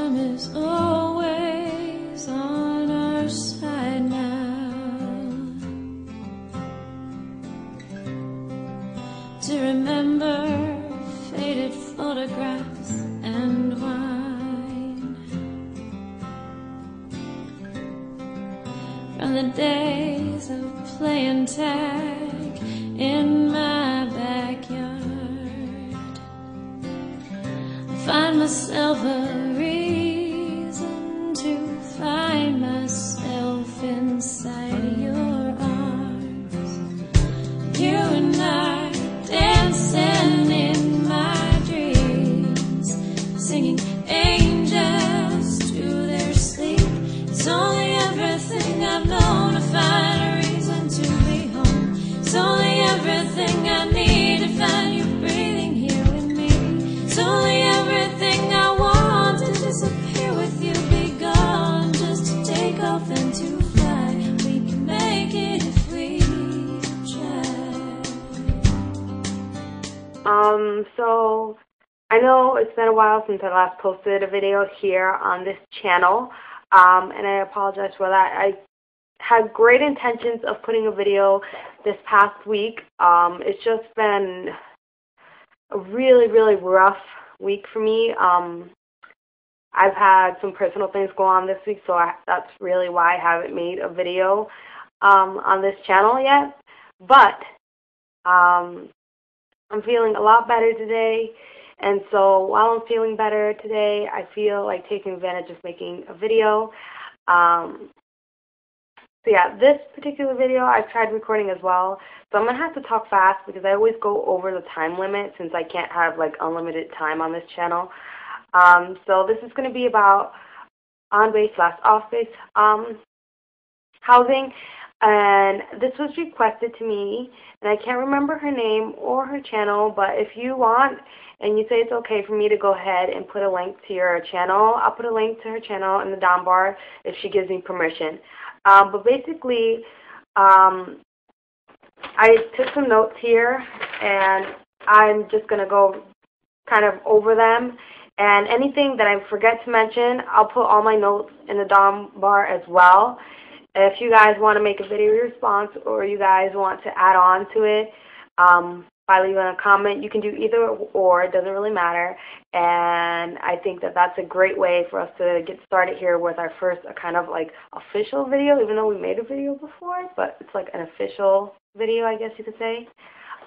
time is always on our side now. To remember faded photographs and wine from the days of playing tag in my backyard. I find myself a reason to find myself inside your arms. You and I dancing in my dreams, singing angels to their sleep. It's only everything I've known to find a reason to be home. It's only everything I need to find you breathing here with me. It's only everything I want to disappear with you, be gone, just to take off and to fly. We can make it if we try. So I know it's been a while since I last posted a video here on this channel, and I apologize for that. I had great intentions of putting a video this past week. It's just been a really, really rough week for me. I've had some personal things go on this week, so that's really why I haven't made a video on this channel yet. But I'm feeling a lot better today, and so while I'm feeling better today, I feel like taking advantage of making a video. So yeah, this particular video I've tried recording as well, so I'm going to have to talk fast because I always go over the time limit since I can't have like unlimited time on this channel. So this is going to be about on-base/off-base housing, and this was requested to me, and I can't remember her name or her channel, but if you want and you say it's okay for me to go ahead and put a link to your channel, I'll put a link to her channel in the down bar if she gives me permission. But basically, I took some notes here, and I'm just going to go kind of over them. And anything that I forget to mention, I'll put all my notes in the down bar as well. If you guys want to make a video response or you guys want to add on to it by leaving a comment, you can do either or. It doesn't really matter. And I think that that's a great way for us to get started here with our first kind of like official video, even though we made a video before, but it's like an official video, I guess you could say.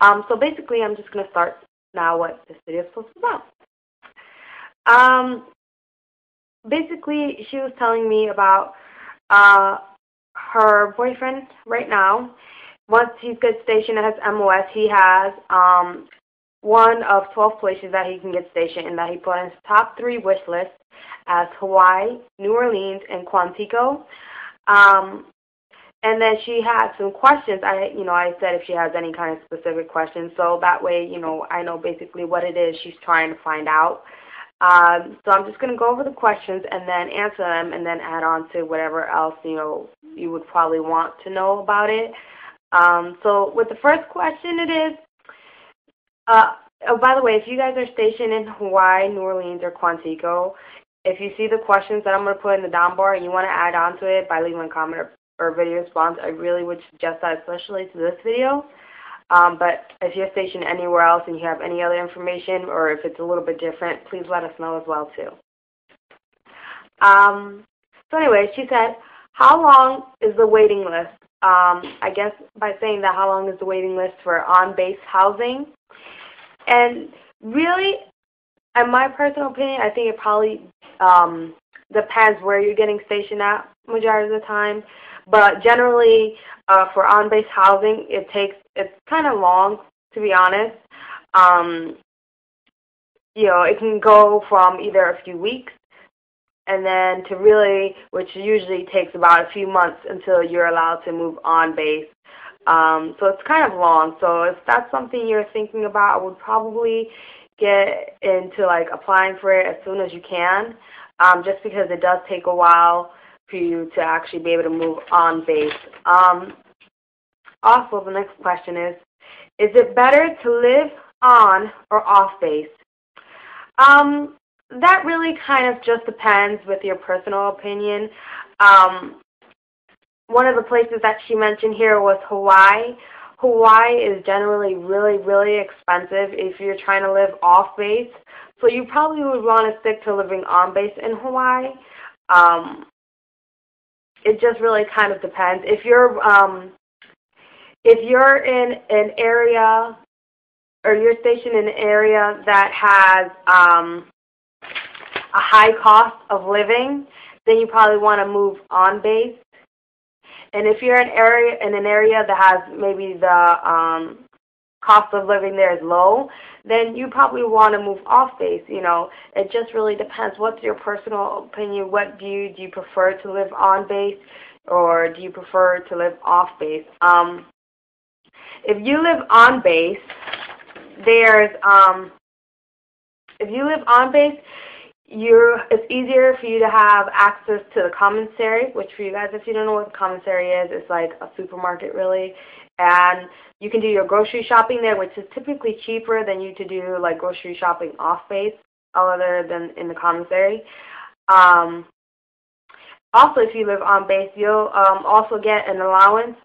So basically, I'm just going to start now what this video is supposed to be about. Basically, she was telling me about her boyfriend right now. Once he gets stationed at his MOS, he has one of 12 places that he can get stationed and that he put on his top 3 wish list as Hawaii, New Orleans, and Quantico. And then she had some questions. I said if she has any kind of specific questions, so that way, I know basically what it is she's trying to find out. So I'm just going to go over the questions and then answer them and then add on to whatever else, you would probably want to know about it. So with the first question it is, oh, by the way, if you guys are stationed in Hawaii, New Orleans, or Quantico, if you see the questions that I'm going to put in the down bar and you want to add on to it by leaving a comment or video response, I really would suggest that, especially to this video. But if you're stationed anywhere else and you have any other information or if it's a little bit different, please let us know as well too. So anyway, she said, how long is the waiting list? I guess by saying that, how long is the waiting list for on-base housing? And really, in my personal opinion, I think it probably depends where you're getting stationed at majority of the time. But generally, for on-base housing, it's kind of long, to be honest. It can go from either a few weeks and then to really, which usually takes about a few months until you're allowed to move on base. So it's kind of long. So if that's something you're thinking about, I would probably get into like applying for it as soon as you can, just because it does take a while for you to actually be able to move on base. Also, the next question is it better to live on or off base? that really kind of just depends with your personal opinion. One of the places that she mentioned here was Hawaii. Hawaii is generally really, really expensive if you're trying to live off base. So you probably would want to stick to living on base in Hawaii. It just really kind of depends. If you're in an area or you're stationed in an area that has a high cost of living, then you probably want to move on base. And if you're in an area that has maybe the cost of living there is low, then you probably want to move off base. You know, it just really depends. What's your personal opinion? What do you prefer to live on base, or do you prefer to live off base? If you live on base, it's easier for you to have access to the commissary, which for you guys, if you don't know what the commissary is, it's like a supermarket really. And you can do your grocery shopping there, which is typically cheaper than you to do like grocery shopping off base, other than in the commissary. Also, if you live on base, you'll also get an allowance.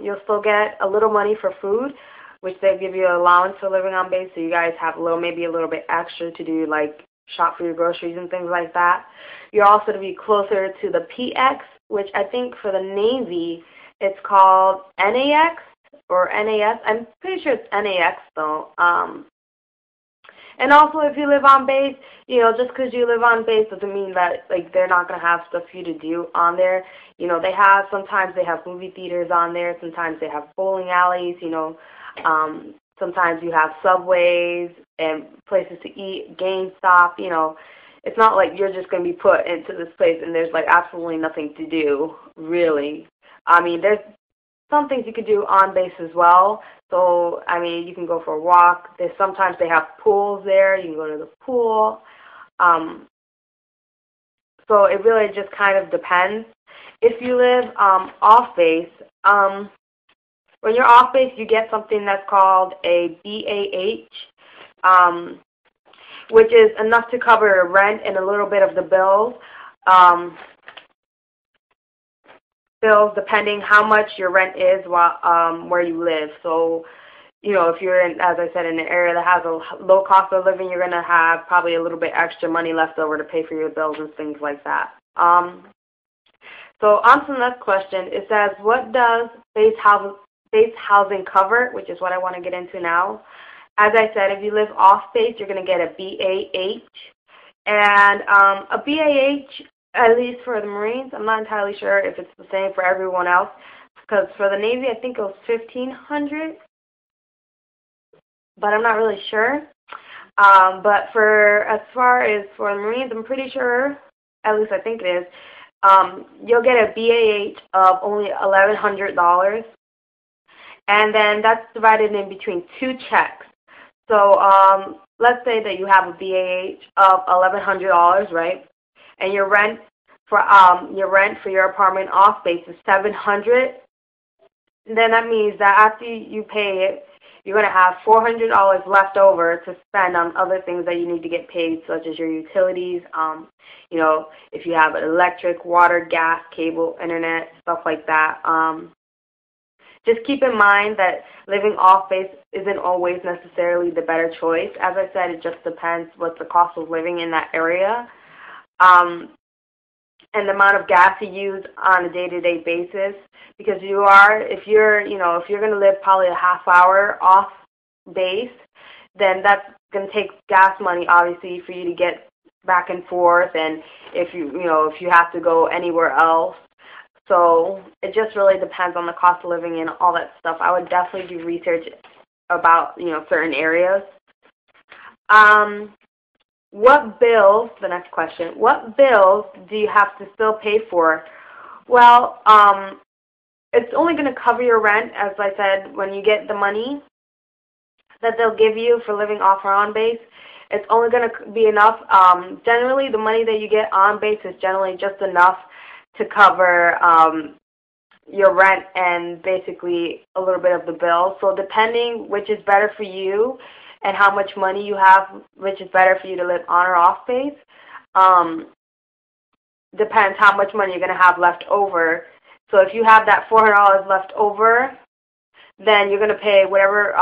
You'll still get a little money for food, which they give you an allowance for living on base, so you guys have maybe a little bit extra to do, like shop for your groceries and things like that. You're also to be closer to the PX, which I think for the Navy it's called NAX or NAS. I'm pretty sure it's NAX though. And also, if you live on base, you know, just because you live on base doesn't mean that like they're not gonna have stuff for you to do on there. You know, sometimes they have movie theaters on there. Sometimes they have bowling alleys. You know, sometimes you have subways and places to eat, GameStop. You know, it's not like you're just gonna be put into this place and there's like absolutely nothing to do, really. I mean, there's some things you could do on base as well. So, I mean, you can go for a walk. Sometimes they have pools there. You can go to the pool. So it really just kind of depends. If you live off base, when you're off base, you get something that's called a BAH, which is enough to cover rent and a little bit of the bills. Depending how much your rent is where you live. So, you know, if you're in, as I said, in an area that has a low cost of living, you're going to have probably a little bit extra money left over to pay for your bills and things like that. So on to the next question. It says, what does base housing cover, which is what I want to get into now. As I said, if you live off base, you're going to get a BAH. And a BAH, at least for the Marines, I'm not entirely sure if it's the same for everyone else, because for the Navy, I think it was $1,500, but I'm not really sure. But as far as for the Marines, I'm pretty sure, at least I think it is, you'll get a BAH of only $1,100, and then that's divided in between 2 checks. So let's say that you have a BAH of $1,100, right? And your rent for your apartment off base is $700. Then that means that after you pay it, you're going to have $400 left over to spend on other things that you need to get paid, such as your utilities. You know, if you have electric, water, gas, cable, internet, stuff like that. Just keep in mind that living off base isn't always necessarily the better choice. As I said, it just depends what's the cost of living in that area. And the amount of gas you use on a day-to-day basis, because if you're going to live probably a half hour off base, then that's going to take gas money, obviously, for you to get back and forth, and if you have to go anywhere else. So it just really depends on the cost of living and all that stuff. I would definitely do research about, certain areas. The next question, what bills do you have to still pay for? Well, it's only going to cover your rent, as I said, when you get the money that they'll give you for living off or on base. It's only going to be enough. Generally, the money that you get on base is generally just enough to cover your rent and basically a little bit of the bill. So depending which is better for you, and how much money you have, which is better for you to live on or off base, depends how much money you're going to have left over. So if you have that $400 left over, then you're going to pay whatever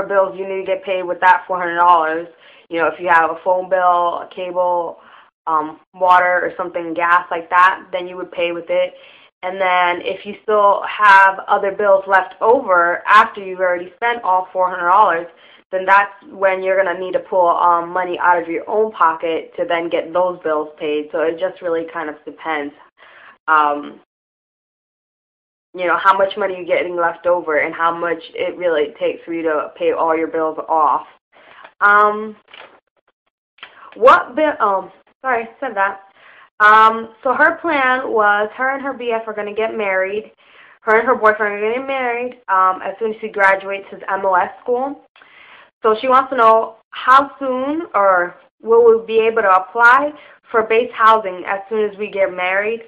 bills you need to get paid with that $400. You know, if you have a phone bill, a cable, water or something, gas like that, then you would pay with it. And then if you still have other bills left over after you've already spent all $400, then that's when you're going to need to pull money out of your own pocket to then get those bills paid. So it just really kind of depends, you know, how much money you're getting left over and how much it really takes for you to pay all your bills off. Sorry, I said that. So her plan was her and her BF are going to get married. Her and her boyfriend are going to get married as soon as she graduates his MOS school. So she wants to know how soon or will we be able to apply for base housing as soon as we get married.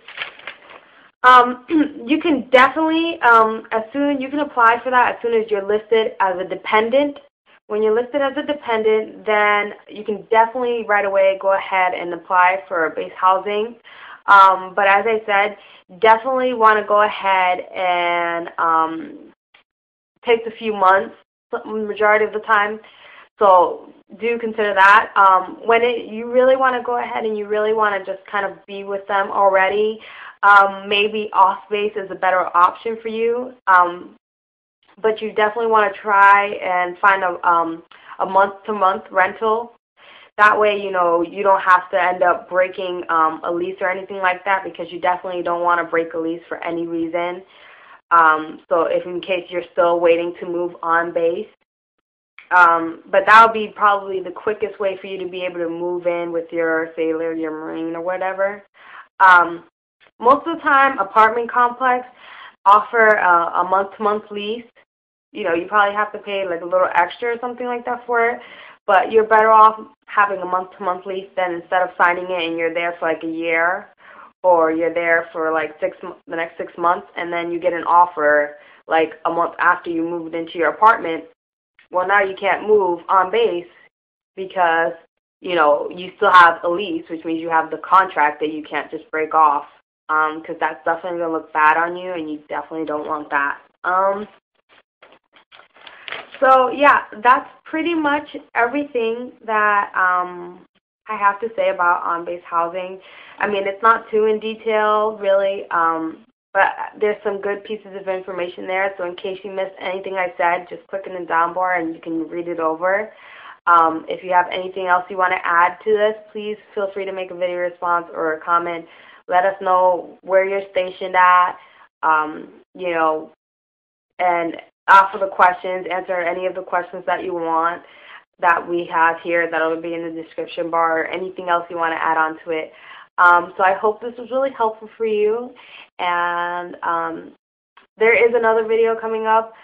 You can definitely, you can apply for that as soon as you're listed as a dependent. When you're listed as a dependent, then you can definitely right away go ahead and apply for base housing. But as I said, definitely want to go ahead and take a few months, majority of the time. So do consider that. When you really want to go ahead and you really want to just kind of be with them already, maybe off base is a better option for you. But you definitely want to try and find a month-to-month rental. That way, you know, you don't have to end up breaking a lease or anything like that, because you definitely don't want to break a lease for any reason. So if in case you're still waiting to move on base. But that would be probably the quickest way for you to be able to move in with your sailor, your Marine, or whatever. Most of the time, apartment complex offer a month-to-month lease. You know, you probably have to pay like a little extra or something like that for it, but you're better off having a month-to-month lease than instead of signing it and you're there for like a year, or you're there for like the next 6 months, and then you get an offer like a month after you moved into your apartment. Well, now you can't move on base because, you know, you still have a lease, which means you have the contract that you can't just break off, because that's definitely going to look bad on you, and you definitely don't want that. So, yeah, that's pretty much everything that I have to say about on-base housing. I mean, it's not too in detail, really, but there's some good pieces of information there. So in case you missed anything I said, just click in the down bar and you can read it over. If you have anything else you want to add to this, please feel free to make a video response or a comment. Let us know where you're stationed at, you know, and offer the questions, answer any of the questions that you want that we have here that will be in the description bar, or anything else you want to add on to it. So I hope this was really helpful for you. And there is another video coming up,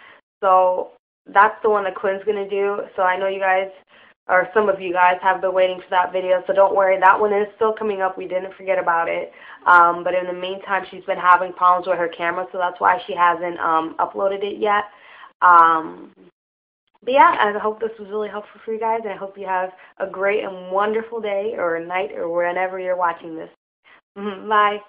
so that's the one that Quinn's going to do. So I know you guys, or some of you guys, have been waiting for that video, so don't worry. That one is still coming up. We didn't forget about it. But in the meantime, she's been having problems with her camera, so that's why she hasn't uploaded it yet. But yeah, I hope this was really helpful for you guys, and I hope you have a great and wonderful day or night or whenever you're watching this. Bye.